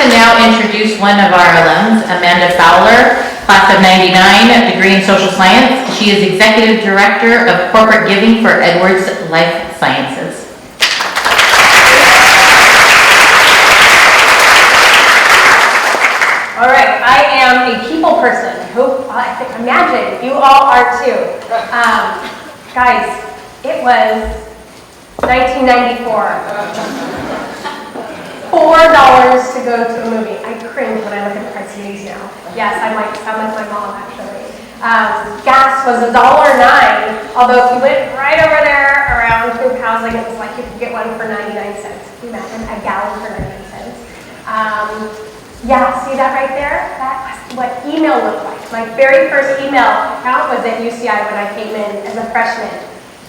to now introduce one of our alums, Amanda Fowler, class of '99, degree in social science. She is Executive Director of Corporate Giving for Edwards Lifesciences. All right, I am a people person. I imagine you all are too. Guys, it was 1994. $4 to go to a movie. I cringe when I look at the price of these now. Yes, I might sound like my mom actually. Gas was $1.09, although if you went right over there around Hoop Housing, it was like you could get one for 99 cents. Can you imagine a gallon for 99 cents? Yeah, see that right there? That's what email looked like. My very first email account was at UCI when I came in as a freshman.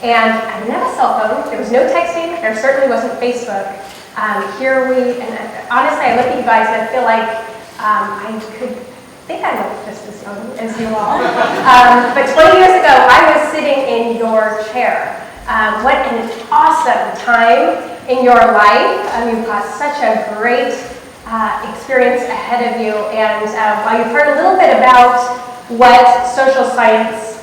And I didn't have a cell phone. There was no texting. There certainly wasn't Facebook. Honestly, I look at you guys and I feel like I think I look just as young as you all. But 20 years ago, I was sitting in your chair. What an awesome time in your life. You've got such a great experience ahead of you. And while you've heard a little bit about what social science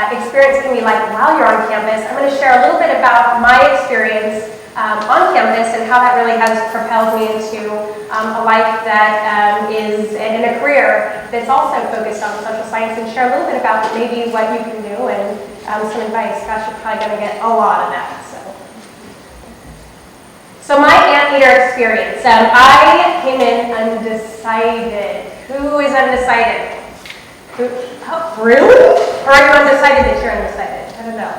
experience can be like while you're on campus, I'm going to share a little bit about my experience on campus and how that really has propelled me into a life that is in a career that's also focused on social science, and share a little bit about maybe what you can do and some advice. Gosh, you're probably going to get a lot of that. So my anteater experience. I came in undecided. Who is undecided? Really? Or are you undecided that you're undecided? I don't know.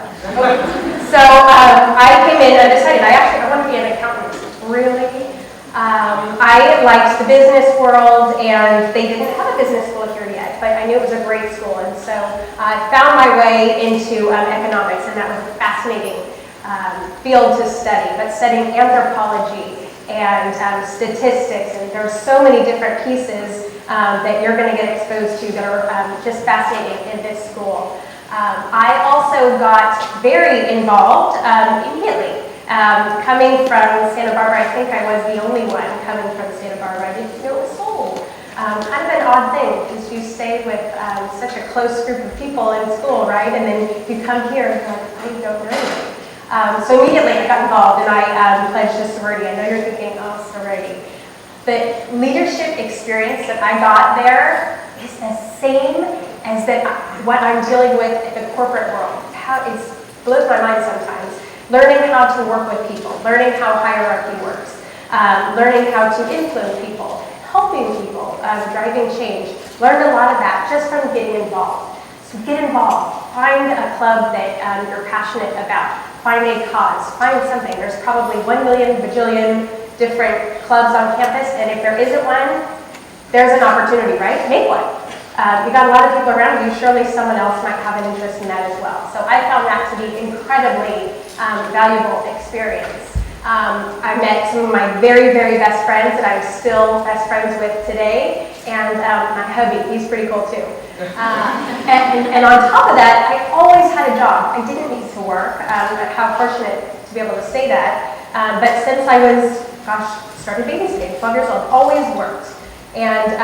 So I came in undecided. I want to be an accountant. Really? I liked the business world, and they didn't have a business school here yet, but I knew it was a great school, and so I found my way into economics, and that was a fascinating field to study, but studying anthropology and statistics, and there are so many different pieces that you're going to get exposed to that are just fascinating in this school. I also got very involved immediately. Coming from Santa Barbara, I think I was the only one coming from Santa Barbara. I didn't know it was sold. Kind of an odd thing, because you stay with such a close group of people in school, right? And then you come here and you're like, I don't know anything. So immediately I got involved and I pledged a sorority. I know you're thinking, oh, sorority. The leadership experience that I got there is the same as what I'm dealing with in the corporate world. It blows my mind sometimes. Learning how to work with people, learning how hierarchy works, learning how to influence people, helping people, driving change. Learned a lot of that just from getting involved. So get involved. Find a club that you're passionate about. Find a cause. Find something. There's probably 1 million bajillion different clubs on campus, and if there isn't one, there's an opportunity, right? Make one. You got a lot of people around you. Surely someone else might have an interest in that as well. So I found that to be incredibly valuable experience. I met some of my very, very best friends that I'm still best friends with today, and my hubby, he's pretty cool too. And on top of that, I always had a job. I didn't need to work. How fortunate to be able to say that. But since I was, started babysitting, 12 years old, always worked. And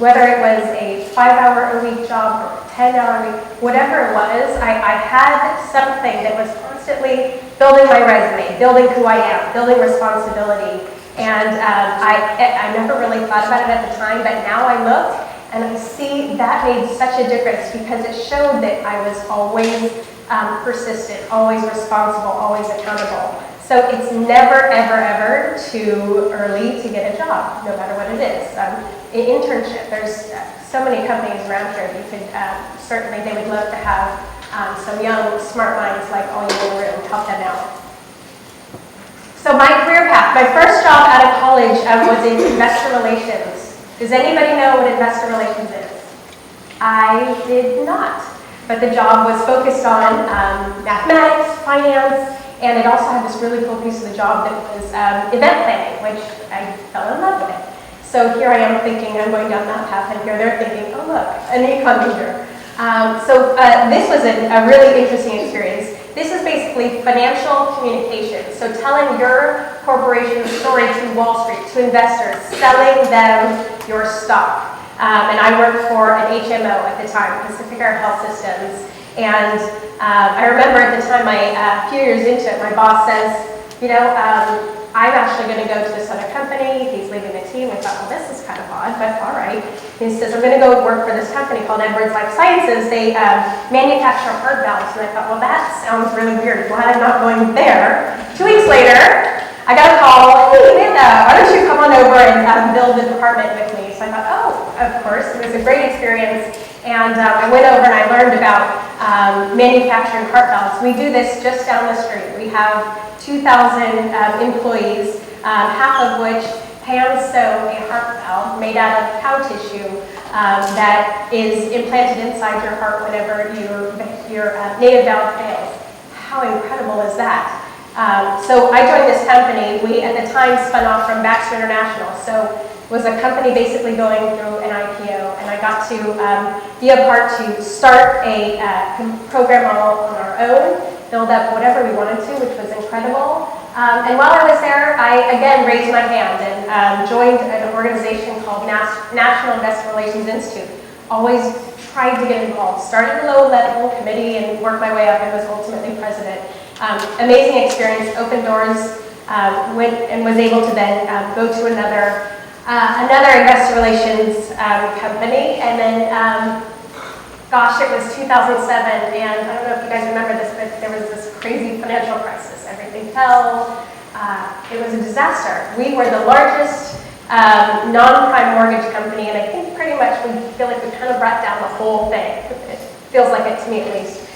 whether it was a 5-hour-a-week job or a 10-hour week, whatever it was, I had something that was constantly building my resume, building who I am, building responsibility. And I never really thought about it at the time, but now I look and I see that made such a difference because it showed that I was always persistent, always responsible, always accountable. So it's never, ever, ever too early to get a job, no matter what it is. An internship, there's so many companies around here. You could certainly, they would love to have some young, smart minds like all you in the room, help them out. So my career path, my first job out of college was in investor relations. Does anybody know what investor relations is? I did not, but the job was focused on mathematics, finance, and it also had this really cool piece of the job that was event planning, which I fell in love with. So here I am thinking I'm going down that path, and here they're thinking, oh look, an econ major. This was a really interesting experience. This is basically financial communication. So telling your corporation story to Wall Street, to investors, selling them your stock. And I worked for an HMO at the time, Pacific Air Health Systems. And I remember at the time, a few years into it, my boss says, you know, I'm actually going to go to this other company. He's leaving the team. I thought, well, this is kind of odd, but all right. He says, I'm going to go work for this company called Edwards Lifesciences. They manufacture heart valves. And I thought, well, that sounds really weird. Glad I'm not going there. 2 weeks later, I got a call. Hey, Amanda, why don't you come on over and build the department with me? So I thought, oh, of course. It was a great experience. And I went over and I learned about manufacturing heart valves. We do this just down the street. We have 2,000 employees, half of which hand sew a heart valve made out of cow tissue that is implanted inside your heart whenever your native valve fails. How incredible is that? So I joined this company. We, at the time, spun off from Baxter International. So it was a company basically going through an IPO, and I got to be a part to start a program all on our own, build up whatever we wanted to, which was incredible. And while I was there, I again raised my hand and joined an organization called National Investor Relations Institute. Always tried to get involved. Started a low-level committee and worked my way up and was ultimately president. Amazing experience, opened doors, went and was able to then go to another investor relations company, and then gosh, it was 2007, and I don't know if you guys remember this, but there was this crazy financial crisis. Everything fell. It was a disaster. We were the largest non-prime mortgage company, and I think pretty much we feel like we kind of brought down the whole thing. It feels like it to me at least.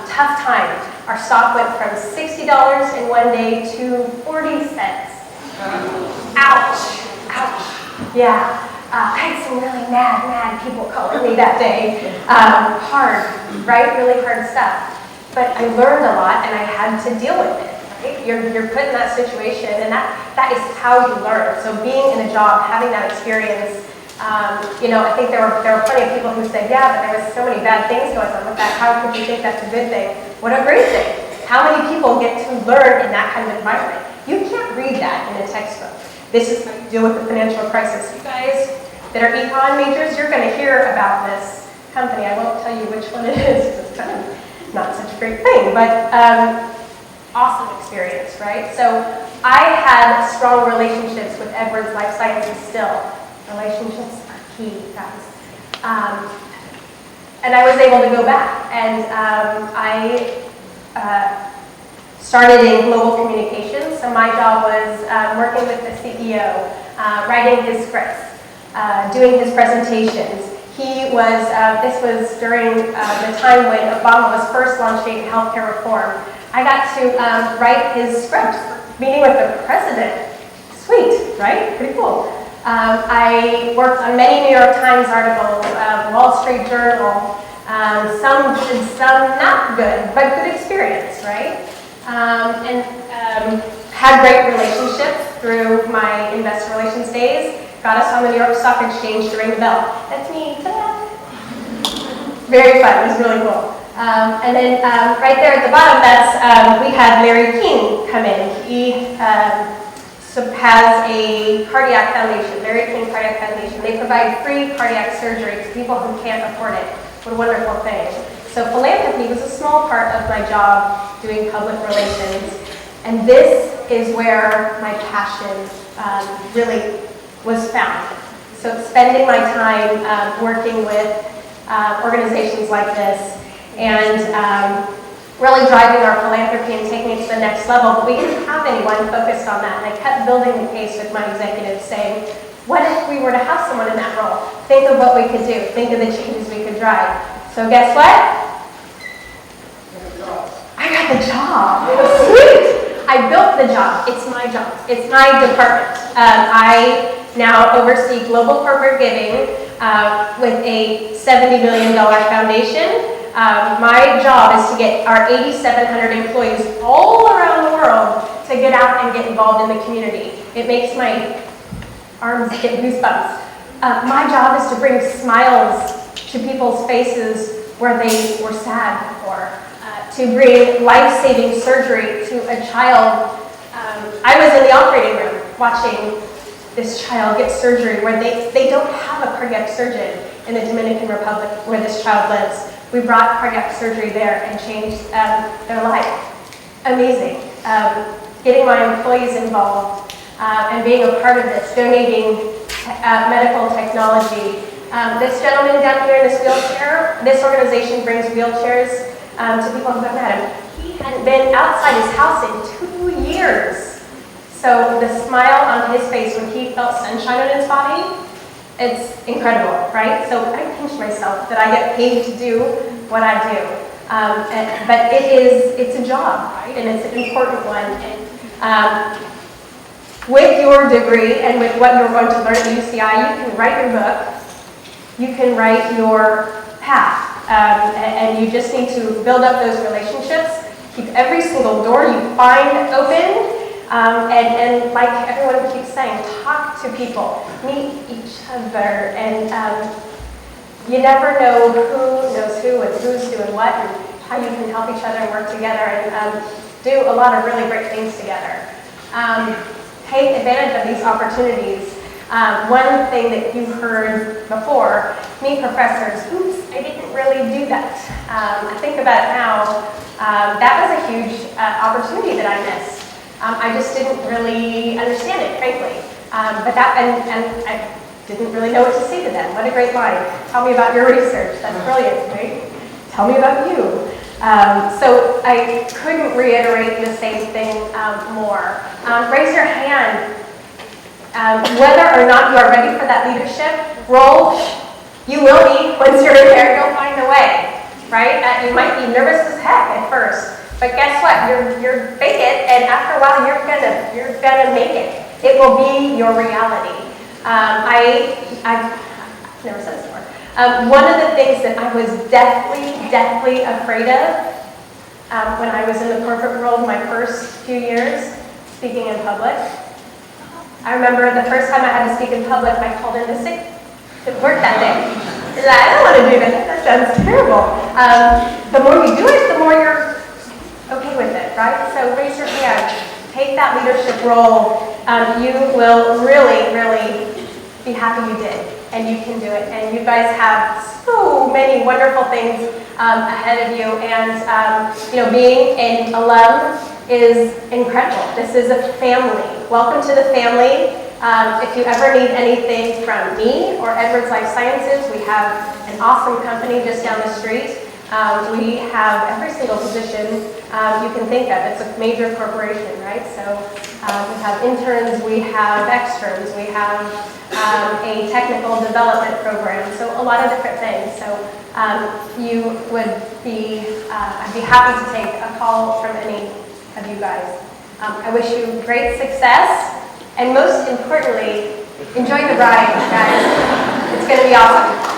Tough time. Our stock went from $60 in one day to 40 cents. Ouch. Ouch. Yeah. I had some really mad people calling me that day. Hard, right? Really hard stuff. But I learned a lot and I had to deal with it, right? You're put in that situation, and that is how you learn. So being in a job, having that experience, you know, I think there were plenty of people who said, yeah, but there was so many bad things going on with that. How could you think that's a good thing? What a great thing. How many people get to learn in that kind of environment? You can't read that in a textbook. This is how you deal with the financial crisis. You guys that are econ majors, you're going to hear about this company. I won't tell you which one it is because it's kind of not such a great thing, but awesome experience, right? So I had strong relationships with Edwards Lifesciences still. Relationships are key, guys. And I was able to go back, and I started in global communications. So my job was working with the CEO, writing his scripts, doing his presentations. He was, this was during the time when Obama was first launching healthcare reform. I got to write his scripts, meeting with the president. Sweet, right? Pretty cool. I worked on many New York Times articles, Wall Street Journal, some good, some not good, but good experience, right? And had great relationships through my investor relations days. Got us on the New York Stock Exchange to ring the bell. That's me. Ta-da. Very fun. It was really cool. And then right there at the bottom, that's we had Larry King come in. He has a cardiac foundation, Larry King Cardiac Foundation. They provide free cardiac surgery to people who can't afford it. What a wonderful thing. So philanthropy was a small part of my job, doing public relations. And this is where my passion really was found. So spending my time working with organizations like this and really driving our philanthropy and taking it to the next level. But we didn't have anyone focused on that. And I kept building the case with my executives saying, what if we were to have someone in that role? Think of what we could do. Think of the changes we could drive. So guess what? I got the job. Sweet. I built the job. It's my job. It's my department. I now oversee global corporate giving with a $70 million foundation. My job is to get our 8,700 employees all around the world to get out and get involved in the community. It makes my arms get goosebumps. My job is to bring smiles to people's faces where they were sad before, to bring life-saving surgery to a child I was in the operating room watching this child get surgery where they don't have a cardiac surgeon in the Dominican Republic where this child lives. We brought cardiac surgery there and changed their life. Amazing. Getting my employees involved and being a part of this, donating medical technology. This gentleman down here in this wheelchair, this organization brings wheelchairs to people who haven't had him. He hadn't been outside his house in 2 years. So the smile on his face when he felt sunshine on his body, it's incredible, right? So I pinch myself that I get paid to do what I do. But it's a job, right? And it's an important one. And, with your degree and with what you're going to learn at UCI, you can write your book, you can write your path, and you just need to build up those relationships, keep every single door you find open, and like everyone keeps saying, talk to people, meet each other, and you never know who knows who and who's doing what and how you can help each other and work together and do a lot of really great things together. Take advantage of these opportunities. One thing that you heard before, me professors, oops, I didn't really do that. I think about it now, that was a huge opportunity that I missed. I just didn't really understand it, frankly. But that, and I didn't really know what to say to them. What a great line. Tell me about your research. That's brilliant, right? Tell me about you. So I couldn't reiterate the same thing more. Raise your hand. Whether or not you are ready for that leadership role, you will be once you're in there. You'll find a way, right? You might be nervous as heck at first, but guess what? You're fake it, and after a while, you're gonna make it. It will be your reality. I've never said this before. One of the things that I was deathly afraid of when I was in the corporate world my first few years speaking in public. I remember the first time I had to speak in public, I called in sick to work that day. And I don't want to do that. That sounds terrible. The more you do it, the more you're okay with it, right? So raise your hand. Take that leadership role. You will really be happy you did. And you can do it. And you guys have so many wonderful things ahead of you. And, being an alum is incredible. This is a family. Welcome to the family. If you ever need anything from me or Edwards Lifesciences, we have an awesome company just down the street. We have every single position you can think of. It's a major corporation, right? So we have interns, we have externs, we have a technical development program, so a lot of different things. So you would be, I'd be happy to take a call from any of you guys. I wish you great success, and most importantly, enjoy the ride, guys. It's going to be awesome.